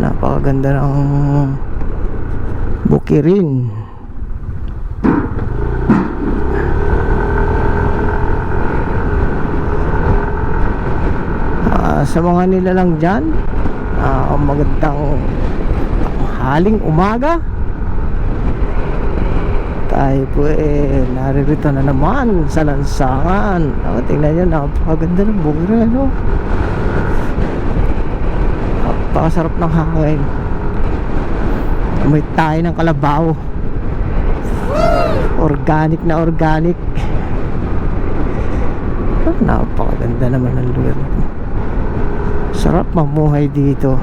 napakaganda ng bukirin. Sa mga nilalang dyan, magandang haling umaga. Tayo po naririto na naman sa lansangan. Tingnan nyo, napakaganda ng bukirin, no? Napakasarap ng hangin. May tayo ng kalabaw. Organic na organic. Napakaganda naman ng lugar na ito. Sarap mamuhay dito.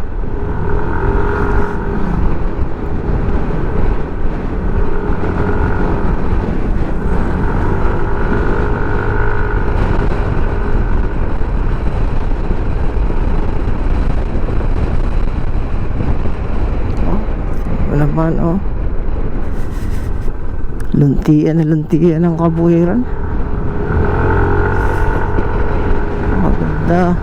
Naman luntian na luntian ng kabuhiran. Maganda.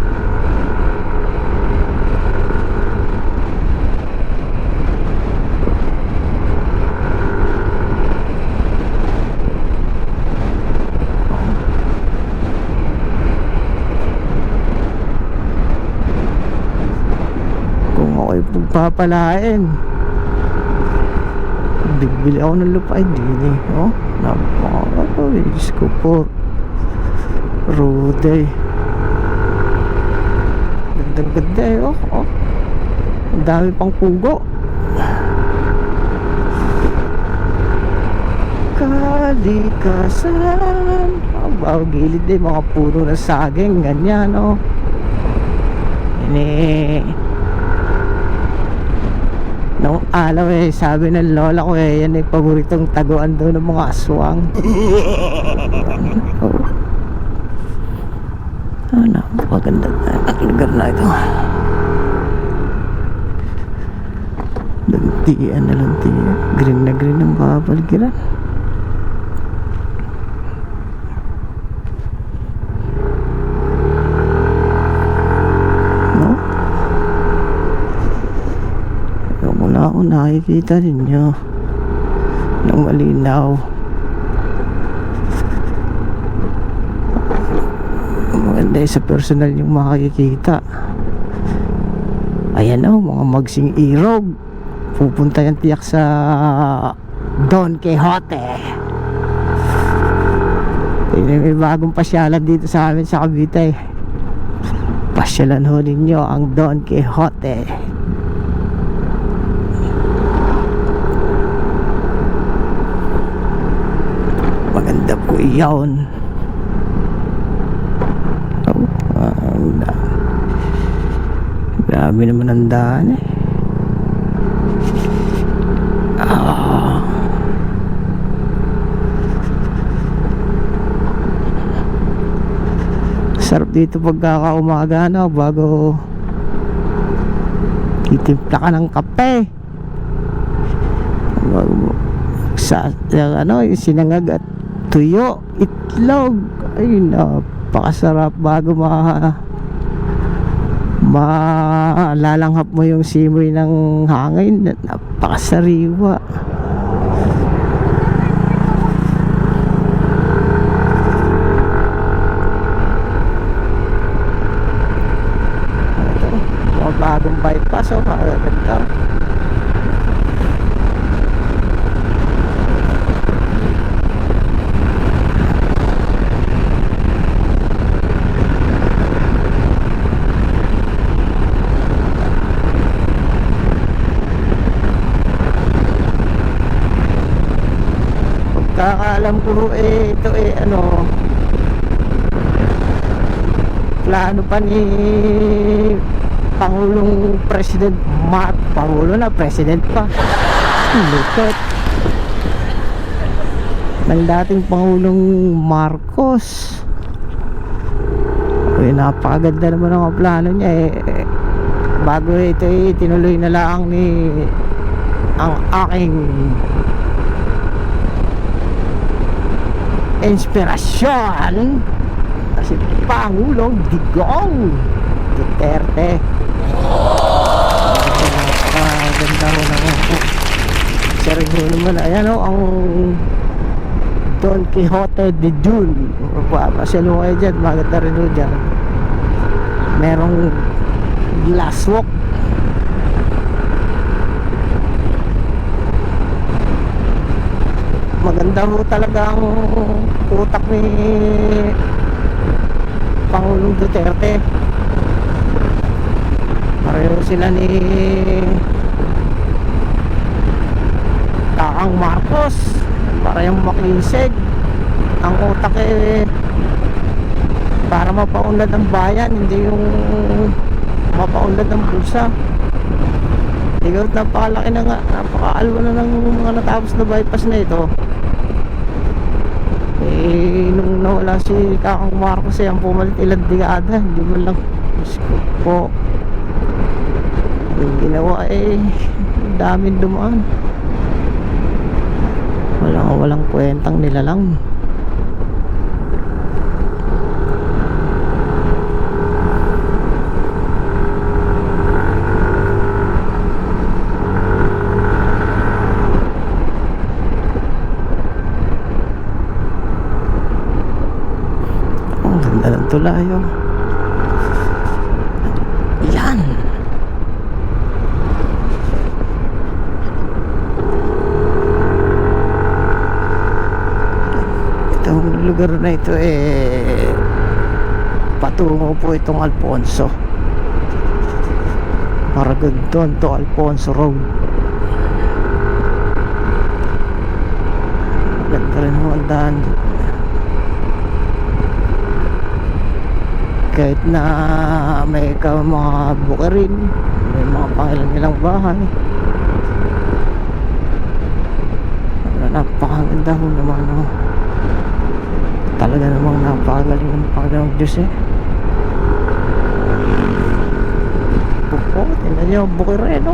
Kung ako'y pagpapalain, bili ako ng lupa, hindi napaka-Diyos ko po, Rude. Ganda-ganda ang dami pang pugo. Kalikasan. Bago gilid mga puno na saging, ganyan nung alaw sabi ng lola ko yan paboritong taguan daw ng mga aswang. Napakaganda ang lugar na ito. Luntian na luntian, green na green ang papaligiran. Nakikita ninyo ng malinaw. Maganda sa personal yung makikita. Ayan mga magsing irog. Pupunta yan tiyak sa Don Quixote. May bagong pasyalan dito sa amin sa Cavite. Pasyalan ho ninyo ang Don Quixote. Maganda po iyon. Grabe naman ang daan Sarap dito pagkakaumaga bago titimpla ka ng kape, sa yung sinangag at tuyo, itlog. Ay, napakasarap bago malalanghap mo yung simoy ng hangin. Napakasariwa. Ito, mga bagong bypass magaganda. Kakaalam ko ito plano pa ni Pangulong President Pangulo na, President pa. Lupit ng dating Pangulong Marcos. Napakaganda naman ang plano niya bago ito tinuloy na lang ang aking inspirasyon, si Pangulong Digong Duterte. Ano naman, ayan o, ang Don Quixote de June. Papasyalo kayo dyan, maganda rin o dyan. Merong glass walk. Maganda ho talaga ang utak ni Pangulong Duterte. Pareho sila ni Kakang Marcos, parehong makisig. Ang utak para mapaunlad ang bayan, hindi yung mapaunlad ng bulsa. Ikaw, napakalaki na nga, napakaalwa na ng mga natapos na bypass na ito. Nung nawala si Kakang Marcos ang pumalit ilang dekada, hindi mo lang po yung ginawa daming dumaan. Walang kwentang nilalang. Ang ganda ng tulayo. Yan. Itong lugar na ito patungo po itong Alfonso, Maragondon to Alfonso Road. Ganda rin ang daan. Kahit na may mga bukirin, may mga pangilang bahay, napakaganda ho naman ho. Talaga namang napakagaling ng Panginoong Diyos tingnan nyo, bukirin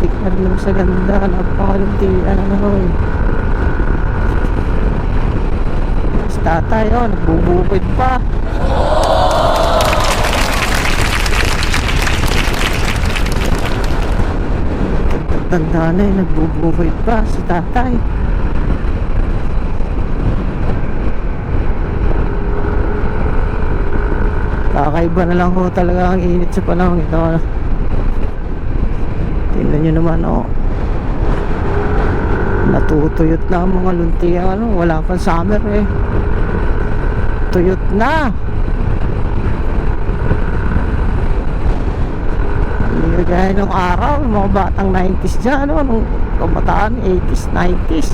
tingnan naman sa ganda, napakalintian tatay nagbubukid pa. Tanda na nagbubukid pa si tatay. Kakaiba na lang ho talaga ang init sa panahon ito. Tingnan nyo naman natutuyot na ang mga luntiang wala pang summer tuyot na. Hindi gaya nung araw, mga batang 90s dyan, nung kabataan 80s, 90s,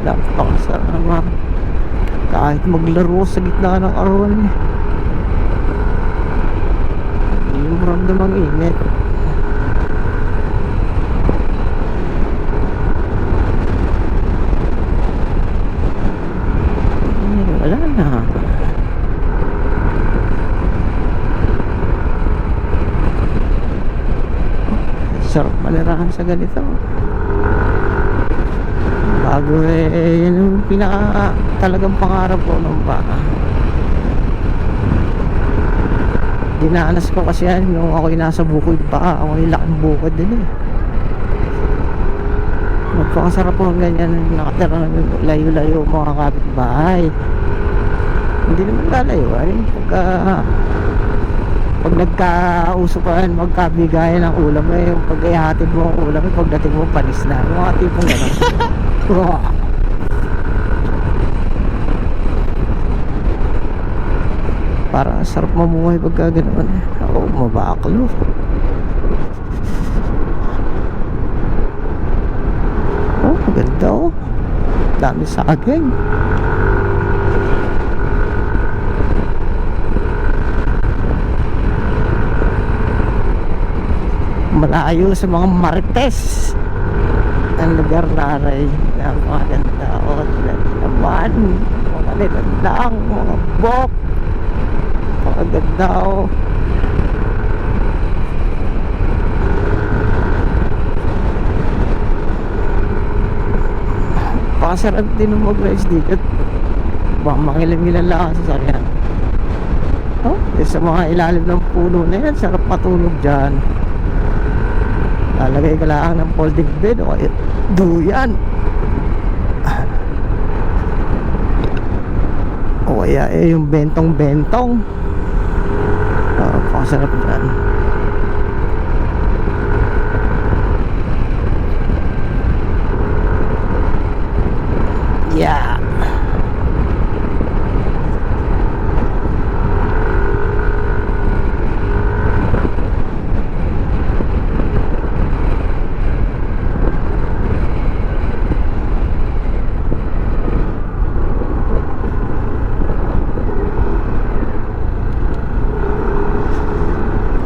napakasarap naman kahit maglaro sa gitna ng arawan. Hindi mo ramdam ang init. Wala na. Sarap manirahan sa ganito. Bago yan yung pinaka talagang pangarap ko nung bata. Dinanas ko kasi yan nung ako'y nasa bukid pa. Ako'y laking bukid din Magpakasarap po ganyan. Nakatira ng layo-layo mga kapitbahay. Hindi naman lalayo pag nagkausupan, magkabigayan ng ulam yung pag-ihatid mo ang ulam pagdating mo panis na yung mga tipong gano'n. Para sarap mamuhay pagka gano'n mabaklo. Maganda dami saging. Malayo sa mga marites ang lugar na rin. Maganda naman mga nilandang, mga bok, maganda pakasarap din ng mag-rice dito. Mangilan-ngilan lang sa sasakyan. Sa mga ilalim ng puno na yan, sarap matulog dyan. lalagay ka lang ng folding bed o kaya duyan o kaya yung bentong pakasarap dyan. Yeah.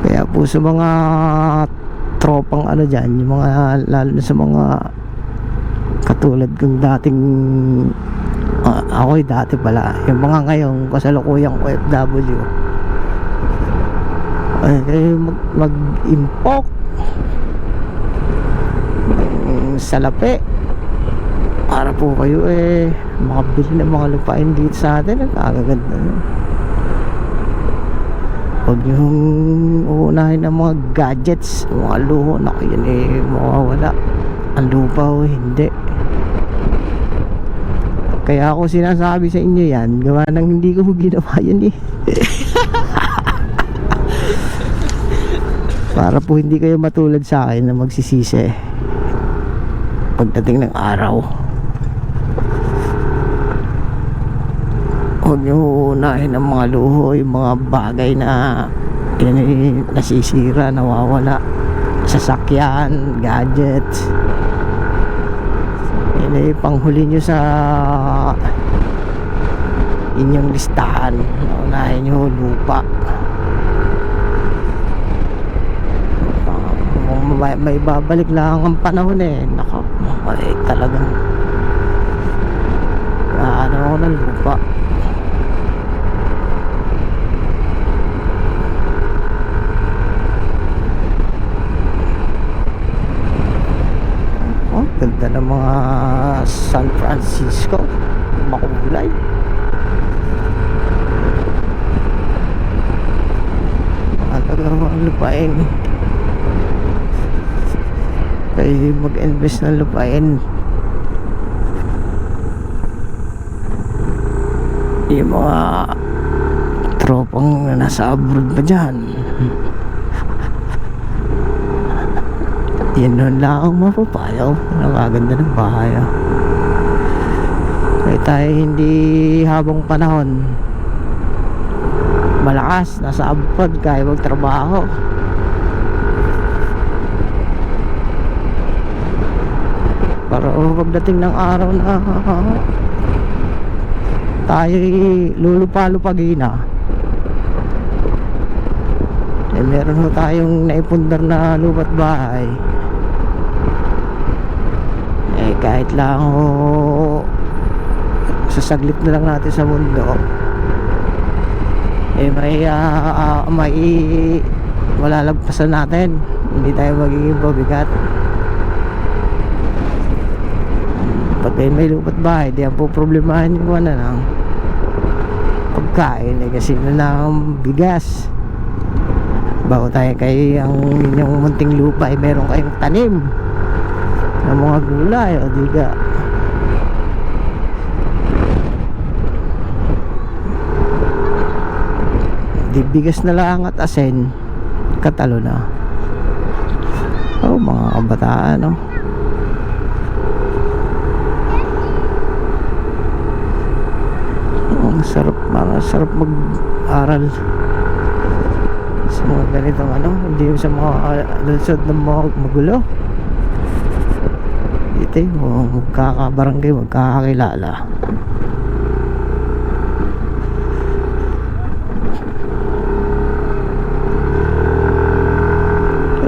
Kaya po sa mga tropang ano dyan, yung mga lalo na sa mga katulad kong dating ako'y dati pala, yung mga ngayong kasalukuyang OFW ay mag-impok salapi para po kayo makabili ng mga lupain dito sa atin. Ang kagaganda. Huwag niyong uunahin ng mga gadgets, mga luho na yun mawawala. Ang lupa o hindi. Kaya ako sinasabi sa inyo yan, gawa nang hindi ko ginawa yan para po hindi kayo matulad sa akin na magsisisi pagdating ng araw. Huwag nyo uunahin ang mga luho, yung mga bagay na nasisira, nawawala. Sasakyan, gadgets, yun panghuli nyo sa inyong listahan. Unahin nyo lupa. May babalik lang ang panahon naka talagang ano ako ng lupa. Ganda ng mga San Francisco, makulay. Talagang lupain. Kaya mag-invest ng lupain. Yung mga tropang nasa abroad pa dyan, yan nun lang ang mapapayaw. Nakaganda ng bahay kaya tayo hindi habang panahon malakas nasa abroad kaya magtrabaho. Para pagdating ng araw na tayo lulupa-lupagin na, meron ho tayong naipundar na lupa't bahay. Kahit lang sasaglit na lang natin sa mundo, may malalagpasan natin. Hindi tayo magiging pabigat. Pag may lupa't bahay, di ang po problemahin yung ano ng pagkain kasi na ng bigas. Bago tayo kayo ang inyong munting lupa meron kayong tanim ng mga gulay o diga. Di bigas na lang at asin, katalo na. Mga kabataan sarap mag-aral sa mga ganitong hindi sa mga lusod ng mga magulo. Dito magkakabarangay, magkakakilala.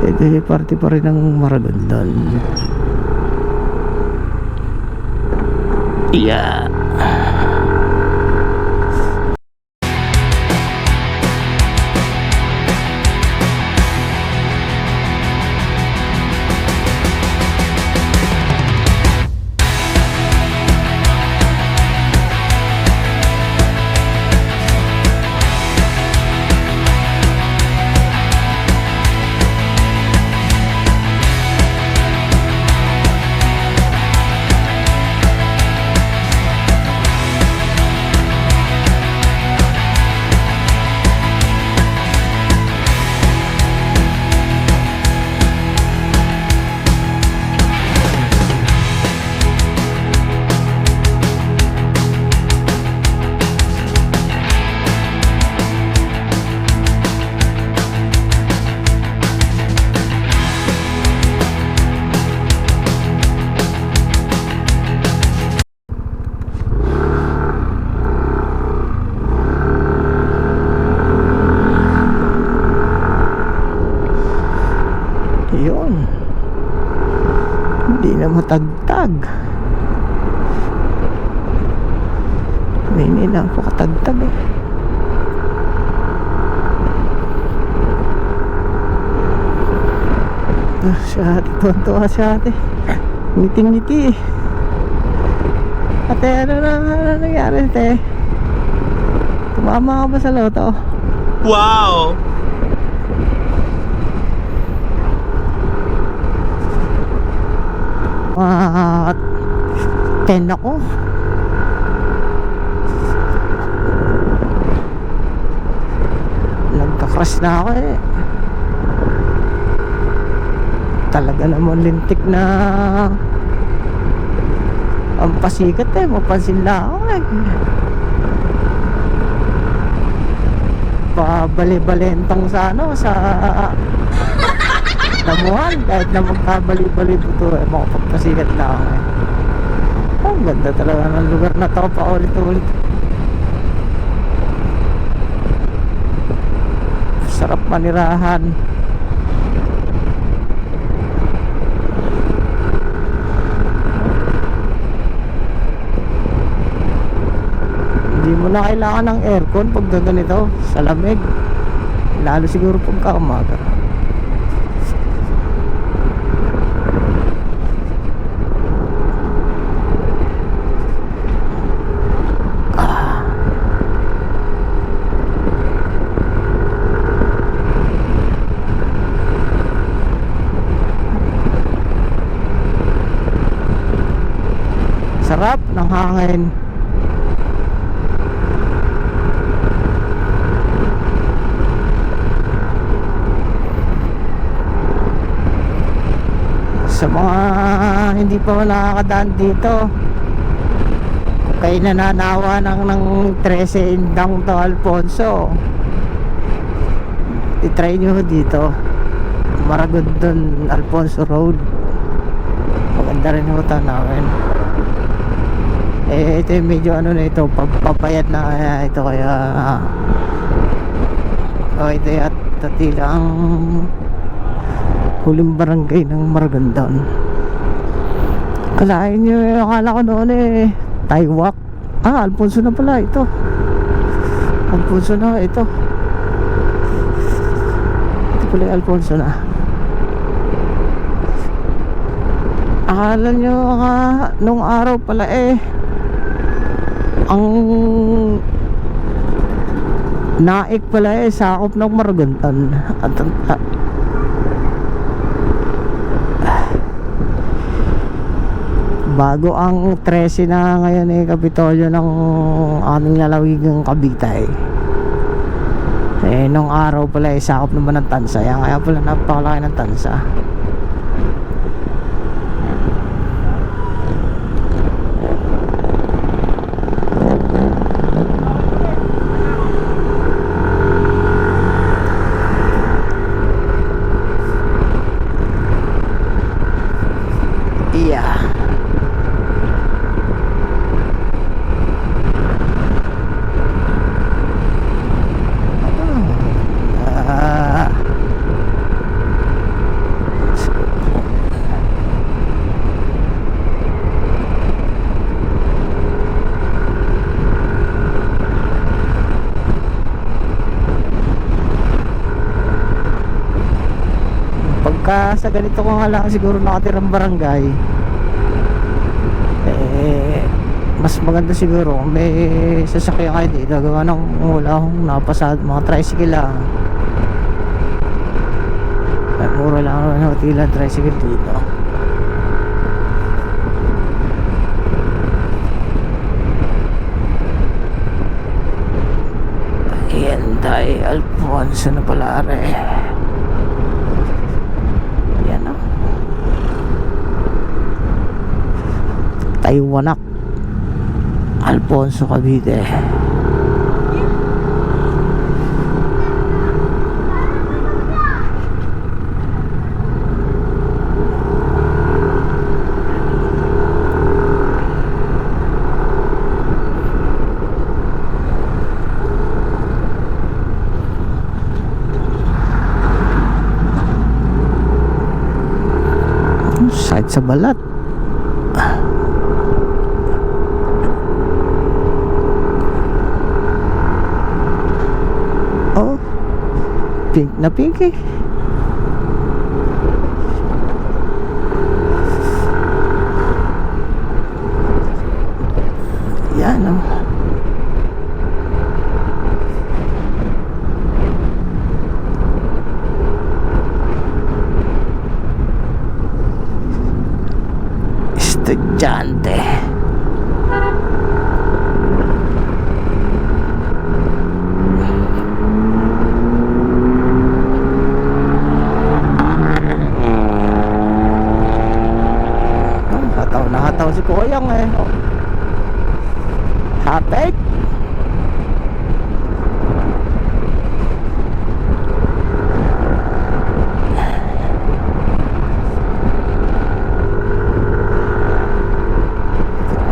Ito yung party pa rin ng Maragondon. Yeah. matagtag. May napakatagtag eh. Si ate, tuwan-tuwa si ate. Ngiting-ngiti eh. Ate, ano nangyari ate? Tumama ka ba sa loto? Wow! Mga 10 ako. Nagka-crush na ako eh. Talaga naman lintik na ang pasikat eh. Mapansin lang ako eh. Pabali-balentong sa ano, sa damuhan. Kahit na magkabali-bali buto eh, makapagpasikat lang ako eh. Ang ganda talaga ng lugar na to, paulit-ulit. Sarap manirahan. Hindi mo na kailangan ng aircon pag ganito sa lamig, lalo siguro pagka umaga. Sarap ng hangin. Sa mga hindi pa nakakadaan dito, kung kayo nananawa ng 13 Indang to Alfonso, itry nyo dito, Maragondon Alfonso Road. Maganda rin yung namin. Eh ito yung medyo ano na ito, papayat na kaya ito, kaya ito yata tila ang huling barangay ng Maragondon. Kalain nyo, akala ko noon eh Taiwak. Alfonso na pala ito. Alfonso na ito. Ito pala yung Alfonso na. Akala nyo nung araw pala eh ang Naik pala eh sakop ng Maragondon. At bago ang 13 na ngayon eh Kapitolyo ng aming lalawigang Cavite. Eh nung araw pala eh sakop naman ng Tansa. Kaya pala napakalaki ng Tansa. Sa ganito ko nga lang siguro nakatirang barangay eh mas maganda siguro kung may sasakyan kayo dito, gawa ng wala akong napasad mga tricycle lang. Mura lang ang hotela tricycle dito. Ayan tayo, Alfonso na pala rin. Taiwanak Alfonso, Cavite. Side sa balat. Pink na pink eh. Yan oh. Estudyante. Hataw na hataw si Kuyang eh. Hatek.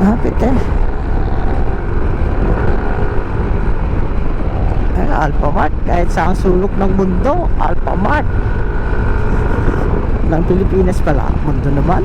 Hapit eh. Alphamart, kahit sa sulok ng mundo, Alphamart ng Pilipinas pala, mundo naman.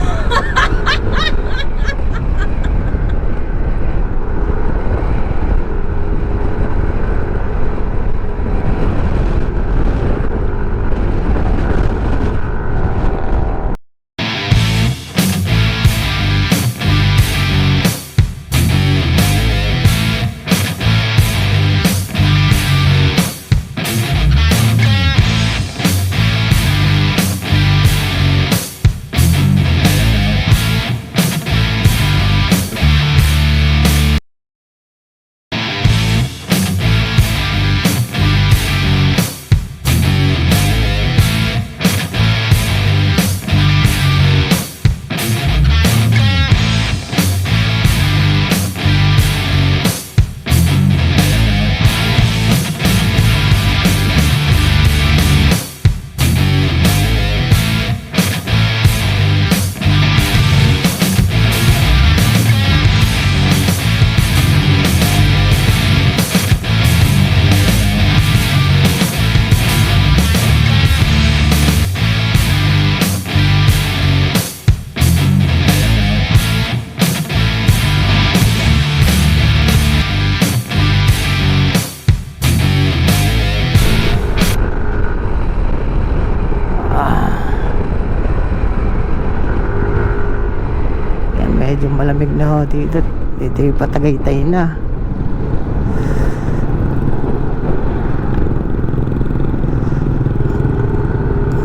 Medyo malamig na ho dito. Dito yung Patagaytay na.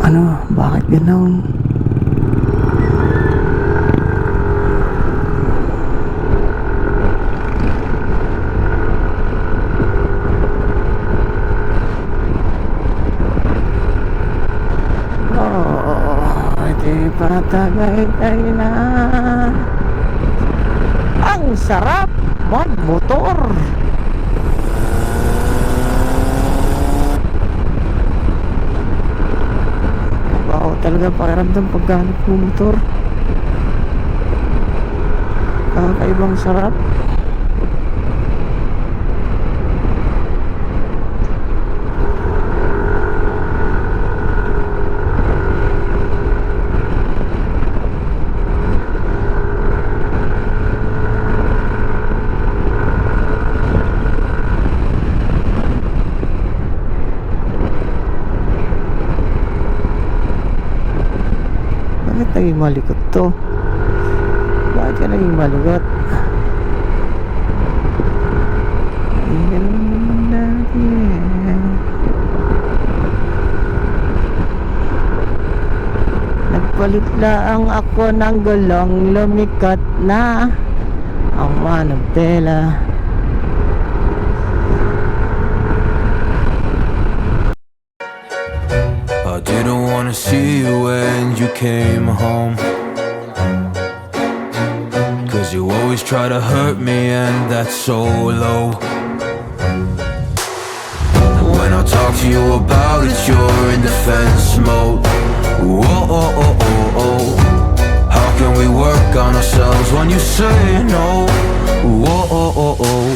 Ano? Bakit ganoon? Dito yung Patagaytay na. Ang sarap magmotor. Wow, talaga pakiramdam pagka nagmumotor. Kakaibang sarap. Bakit naging malikot to? Bakit ka naging malikot? Nagpalit lang ako ng gulong, lumikat na ang manubela. I didn't wanna see you when you came home, 'cause you always try to hurt me and that's so low. When I talk to you about it, you're in defense mode. Whoa, oh, oh, oh, oh. How can we work on ourselves when you say no? Whoa, oh, oh, oh.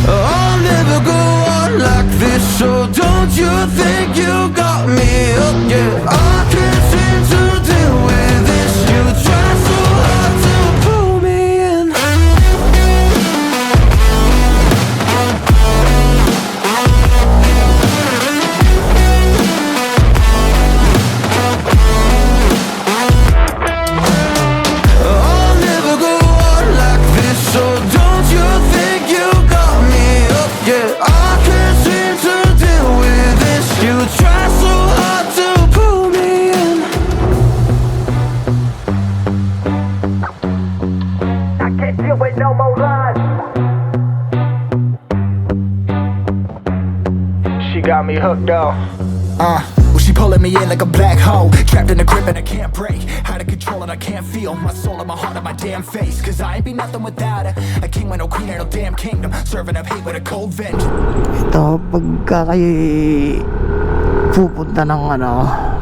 I'll never go on like this, so don't you think you got me up yet? I can't seem to deal with this. You try so hard to pull me in. you hooked up. Well, she pulling me in like a black hole, trapped in a grip and I can't break. How to control it, I can't feel my soul and my heart and my damn face. Cause I ain't be nothing without her. A king with no queen and no damn kingdom, serving up hate with a cold vengeance. Ito, pagka kayo pupunta ng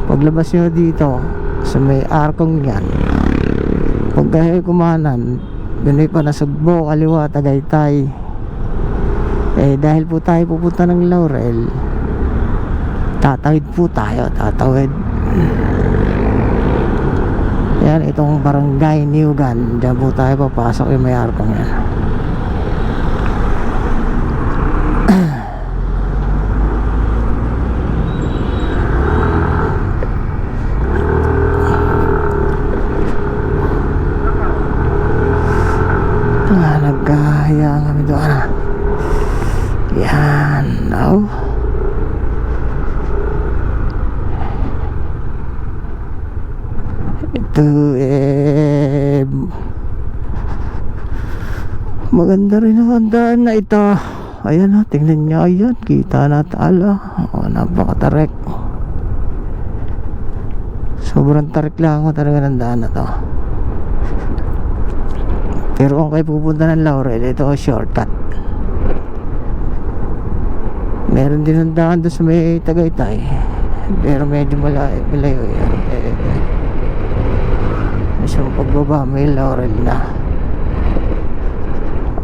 paglabas nyo dito sa may arkong yan, pagka kayo kumanan, Binoy pa Nasugbo, kaliwa, Tagaytay. Dahil po tayo pupunta ng Laurel, tatawid po tayo, tatawid. Yan, itong barangay Niugan, dyan po tayo papasok yung may arkong yan. Nagkahaya kami doon. Yan, no? Ito maganda rin ang daan na ito. Ayan, tingnan nyo, ayan, kita na tala. Napakatarek. Sobrang tarik lang ako talaga ng daan na to. Pero kung kayo pupunta ng Laurel, ito shortcut. Meron din ang daan doon sa may Tagaytay, pero medyo malayo yan. Isang pagbaba may Laurel na.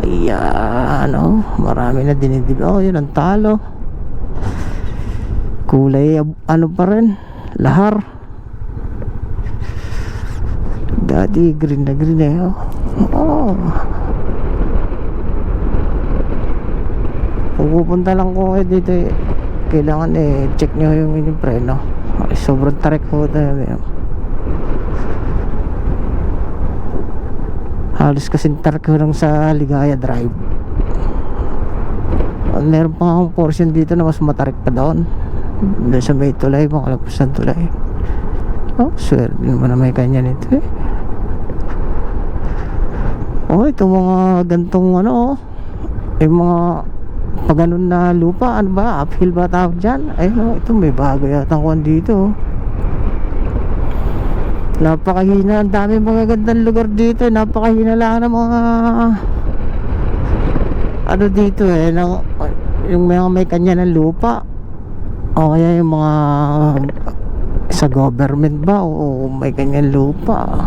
Ayan, marami na dinidib. Yun ang talo. Kulay pa rin, lahar. Dati green na green pupunta lang ko kayo dito kailangan check nyo yung inyong preno. Sobrang tarik po tayo. Halos kasing tarik ko lang sa Ligaya Drive. Meron pa akong portion dito na mas matarik pa doon sa may tulay, makalapusan tulay. Swerte naman na may kanya nito itong mga gantong yung mga paganon na lupa, uphill ba tawag dyan? Ito may bago yata kuhan dito. Napakahina, ang dami mga gandang lugar dito. Napakahina lang ng mga dito yung mga may kanya ng lupa, o kaya yung mga sa government ba o may kanyang lupa.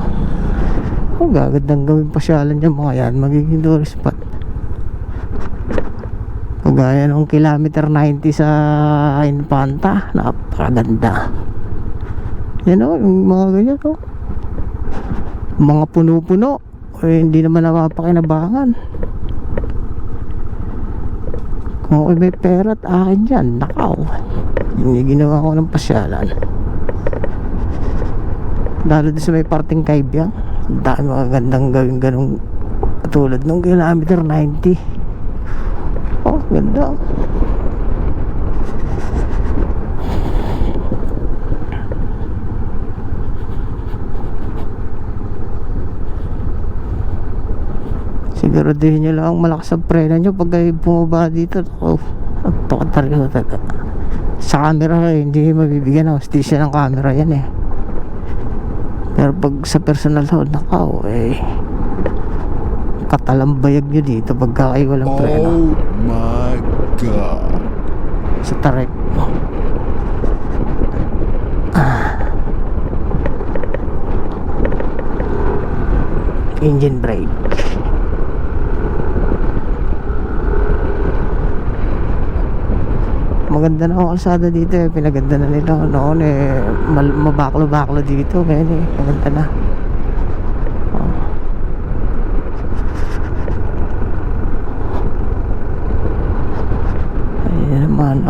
Gagandang gawin pasyalan yung mga yan, magiging tourist spot. Kagaya ng kilometer 90 sa Infanta, napakaganda. Yan yung mga ganyan mga puno-puno, hindi naman napapakinabangan. Kung ako may pera at akin dyan, nakaw, hindi ginawa ko ng pasyalan. Lalo din sa may parting Kaibiyang, ang dami magagandang gawin ganong katulad nung kilometer 90. Ganda. Siguraduhin nyo lang malakas ang preno nyo pag kayo bumaba dito. Napakatariho talaga. Sa camera hindi mabibigyan ng hostisya ng camera yan pero pag sa personal hold, katalambayag nyo dito pagka kayo walang preno. Oh my God. Sa tarik. Engine brake. Maganda na ang kalsada dito pinaganda na nila noon mabaklo-baklo dito ngayon maganda na. Ayan naman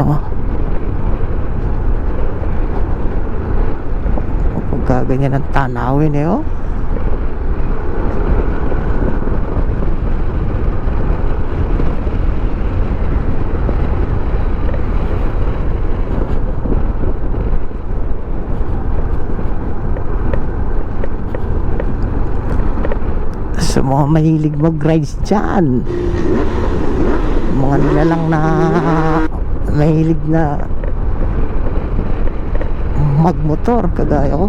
pagka ganyan ang tanawin sa mga mahilig mag-rides dyan, mga nilalang na mahilig na magmotor kagaya ko.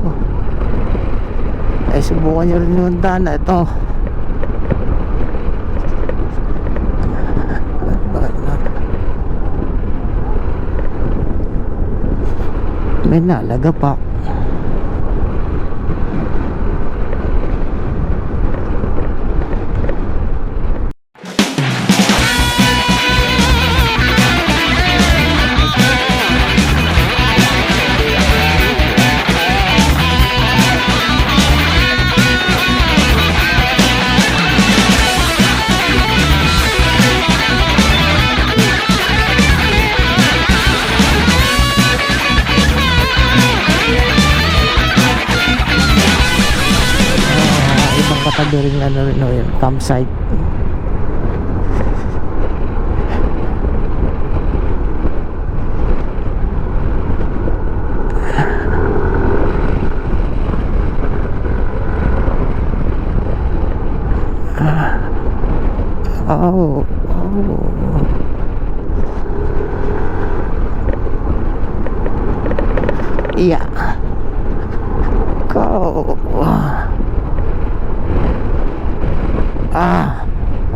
Ay subukan nyo rin yung daan na ito. May nalagapak. Ibang katabi rin ano rin o yun, campsite. Oh, yeah. Go.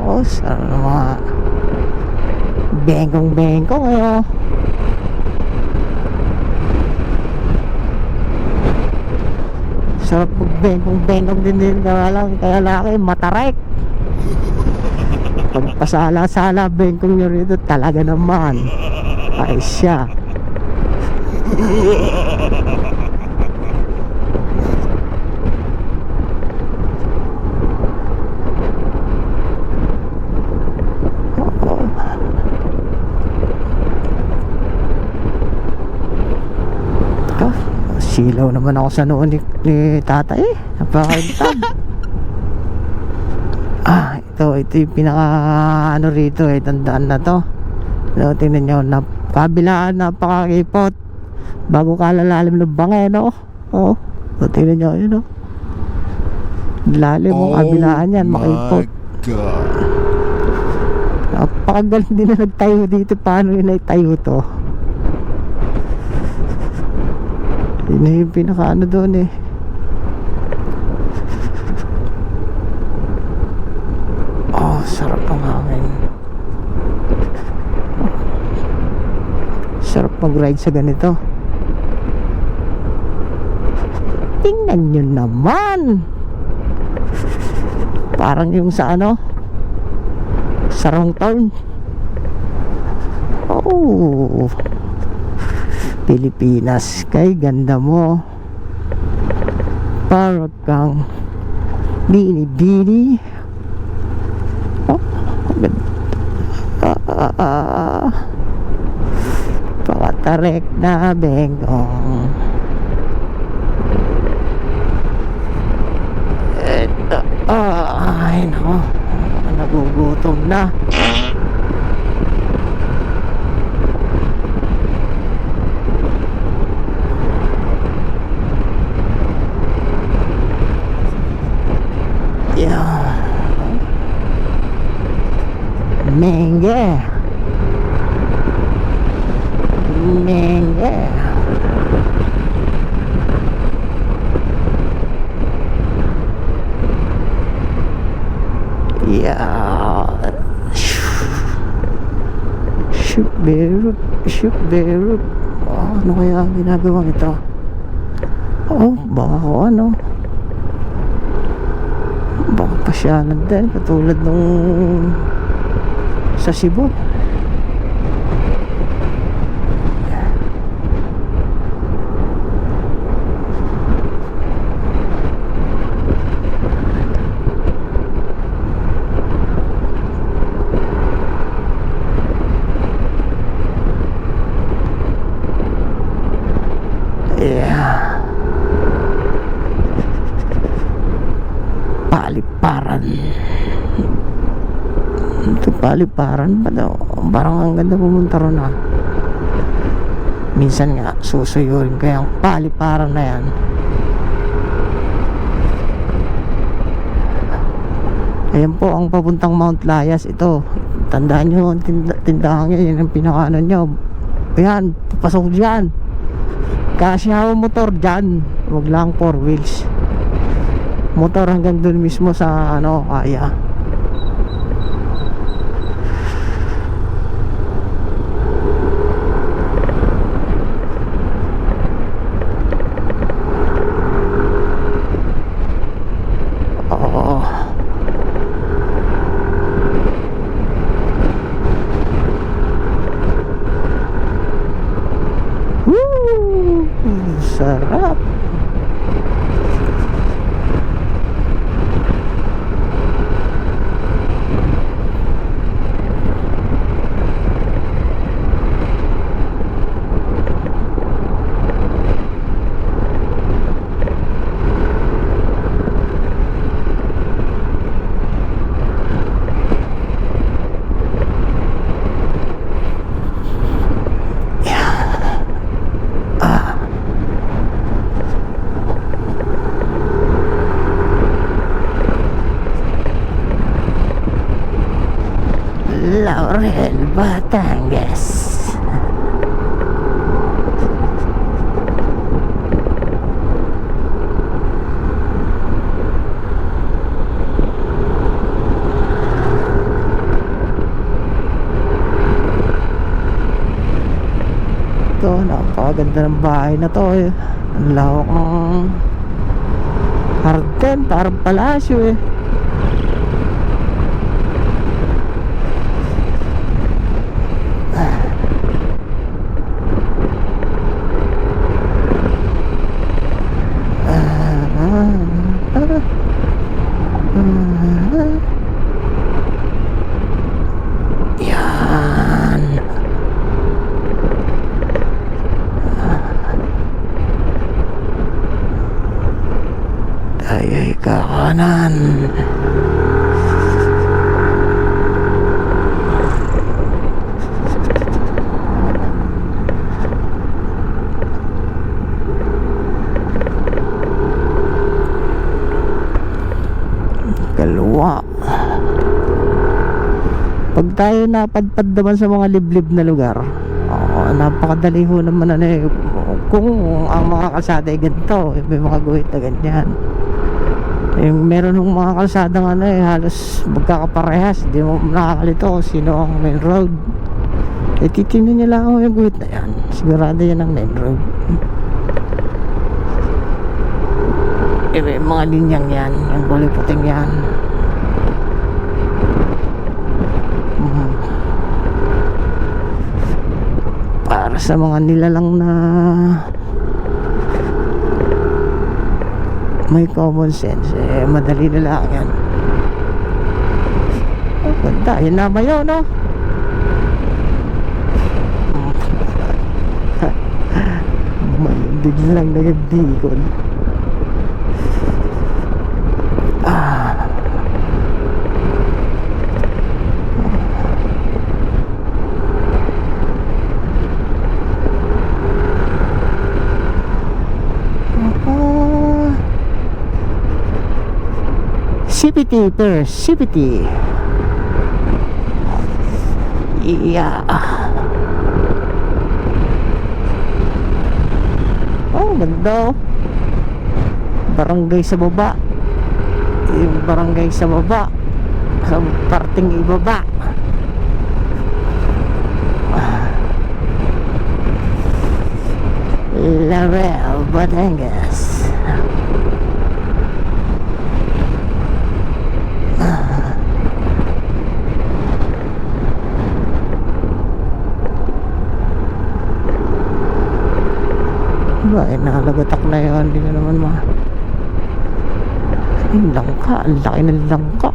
Oh, sarap ng mga bengkong-bengkong ngayon. Sarap magbengkong-bengkong din kaya laki, matarek. Pagpasala-sala bengkong nyo rito talaga naman ay siya. Silaw naman ako sa noon ni tatay. Napakaintab. Ito yung pinaka ano rito tandaan na to. So, tingnan nyo, kabilaan, napakakipot bago kalalalim ng bangay, no? So, tingnan nyo, yun, no? Lalim mo, kabilaan yan, makipot. Napakagaling din na nagtayo dito. Paano yun nagtayo to? Yun yung pinaka ano doon sarap ang hangin. Sarap mag-ride sa ganito. Tingnan nyo naman, parang yung sa ano, sa wrong turn. Oh, Pilipinas, kay ganda mo. Parang kang bini-bini. Pakatarek na bengkong. Ito, ay nako, nagugutom na. Yeah. Mengge. Yeah. Shoot bear. Ano kaya ang ginagawa ito? Baka ko ano, baka pasyalan din katulad nung sa Cebu. Yeah. Paliparan. Ito paliparan ba daw? Parang ang ganda pumunta ron minsan nga susuyurin ko yung paliparan na yan. Ayan po ang papuntang Mount Layas. Ito, tandaan nyo, tindahan nyo, yun ang pinakaano nyo. Ayan, papasok dyan. Kasi ako motor dyan, wag lang 4 wheels. Motor hanggang dun mismo sa ano, kaya. Oo. Woo! Sarap. Laurel, Batangas. Ito, napakaganda ng bahay na to eh. Ang lawak ng garden, parang palasyo eh. Yan. Ay, kakanan. Kalwa. Pag tayo napadpad naman sa mga liblib na lugar, napakadali ho naman ano eh. Kung ang mga kalsada ay ganito, may mga guhit na ganyan. Yung meron ng mga kalsadang ano eh, halos magkakaparehas, hindi mo nakakalito kung sino ang main road. Eh titingnan nyo lang yung guhit na yan, sigurado yan ang main road. Eh may mga linyang yan, yung kulay puting yan. Para sa mga nilalang na may common sense, eh madali na lang yan. Oh, ganda, yun naman yun, no? Malindig lang nagagdikon. CPT first, CPT. Yeah. Oh, ganda. Barangay sa baba. Yung barangay sa baba, sa parting ibaba. Laurel, Batangas. Ba, nalagatak na yun, hindi na naman yung langka, ang laki ng langka.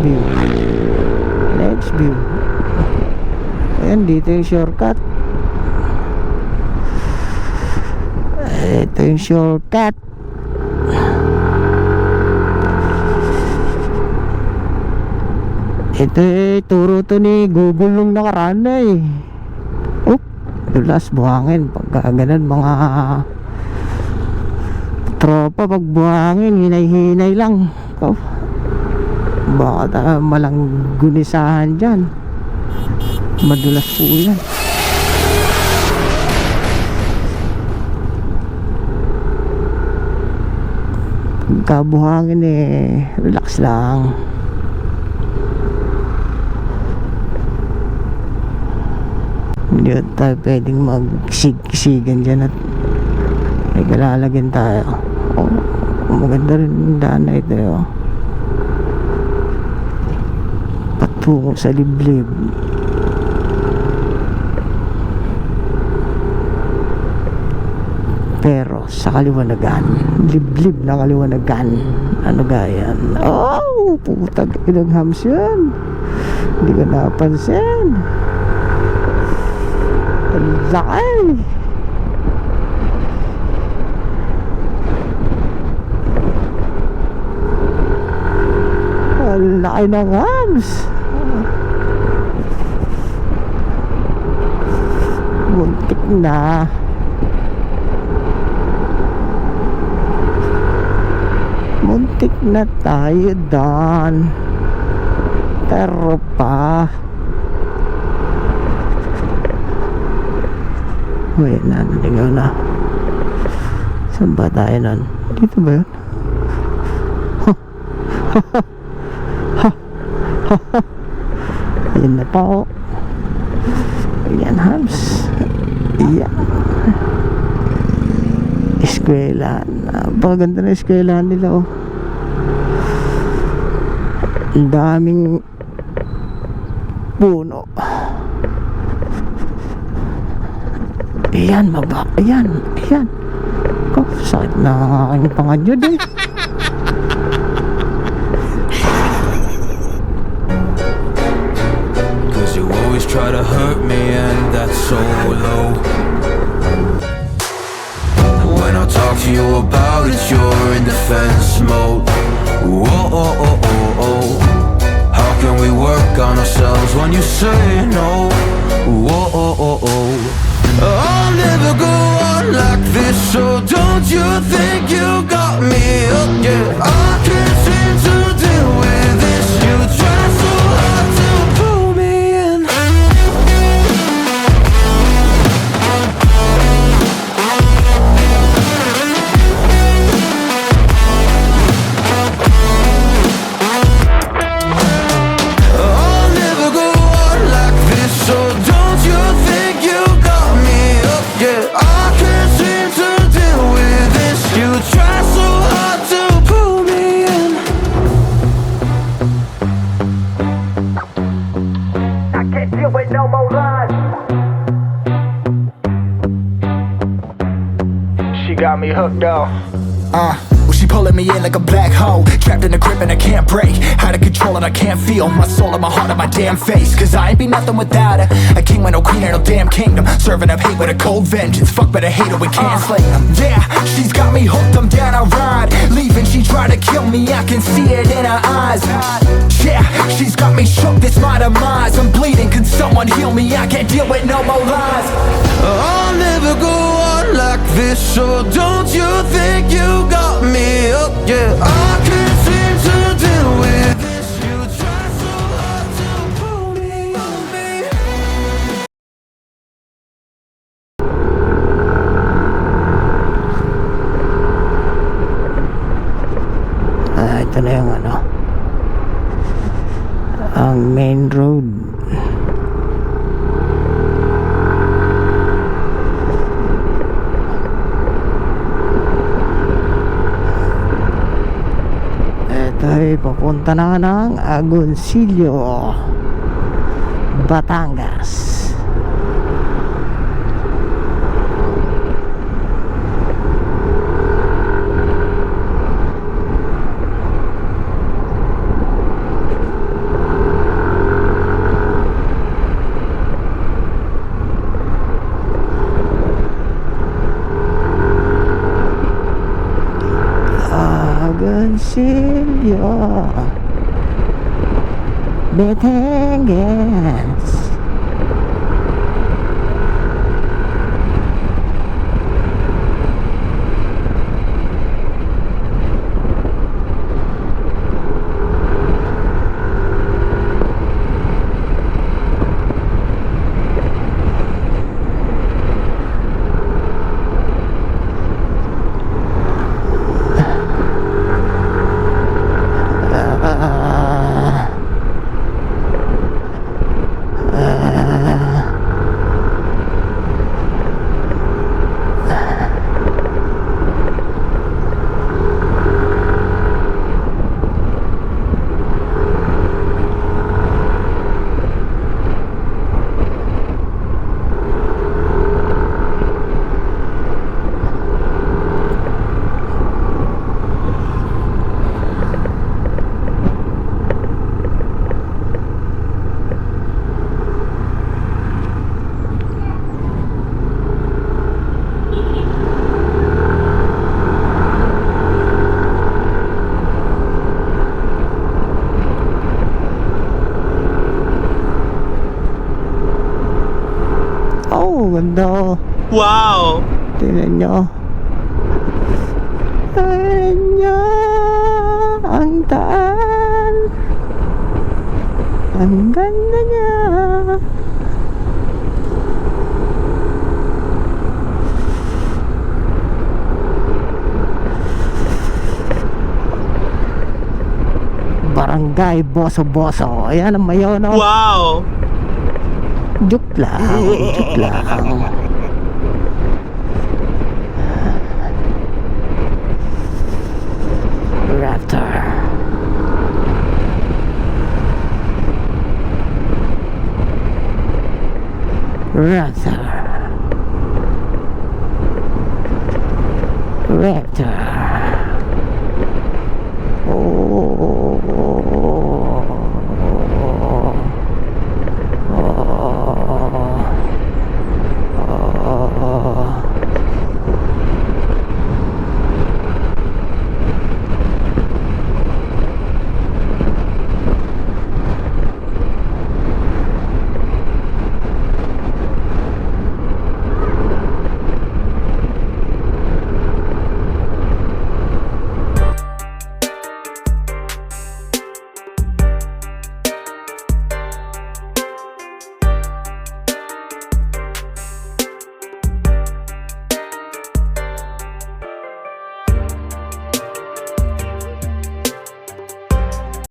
view. Next view. Ayan, dito yung shortcut. Ito yung shortcut. Ito turo to ni Google nung nakaraan na eh. Oop, dulas buhangin. Pagka ganun mga tropa, pag buhangin, hinay-hinay lang. Oh, baka malang gunisahan dyan. Madulas po yan. Pagka buhangin relax lang. Hindi tayo pwedeng magsig-sigan dyan at may kalalagyan tayo. Oh, maganda rin yung daan na ito. Oh. Patungo sa liblib. Pero sa kaliwanagan, liblib na kaliwanagan. Ano gaya yan? Oh, putag ilang hams yan. Hindi ko napansin. Ang laki. Ang laki ng hams. Muntik na. Muntik na tayo doon. Pero pa. Uy, naligaw na. Saan ba tayo nun? Dito ba yun? Ayan na po. Ayan, hams. Ayan. Eskwela. Napakaganda na eskwela nila, oh. Ang daming puno. Ayan, baba. Ayan, ayan. Oh, sakit na ang aking panganyod eh. Cause you always try to hurt me and that's so low. When I talk to you about it, you're in defense mode. Whoa, oh, oh, oh, oh. How can we work on ourselves when you say no? Whoa, oh, oh, oh. I'll never go on like this, so don't you think you got me up? Yeah, I can't seem to deal with this. You try so hard to pull me in. I'll never go on like this, so don't you think you got me up? Yeah, I can't seem to deal with this. You try so hard to pull me in. I can't deal with no more lies. She got me hooked up. Well, she pulling me in like a black hole, trapped in a grip and I can't break. Out of control and I can't feel my soul and my heart on my damn face. Cause I ain't be nothing without her. A king with no queen and no damn kingdom. Serving up hate with a cold vengeance. Fuck but I hate her, we can't slay them. Yeah, she's got me hooked, I'm down a ride. Leaving, she tried to kill me, I can see it in her eyes. Yeah, she's got me shook, this my demise. I'm bleeding, can someone heal me? I can't deal with no more lies. I'll never go on like this, so don't you think you got me up? Yeah, I can't seem to deal with this. You try so hard to pull me on me. Ito na yung ano, ang main road. Ito ay papunta na ng Agoncillo, Batangas. Hermosillo, Batangas. Ganda. Wow! Tingnan nyo. Tingnan nyo. Ang daan. Ang ganda niya. Barangay Boso-Boso. Ayan ang mayon. Wow! Joke lang, joke lang. Raptor. Raptor. Raptor.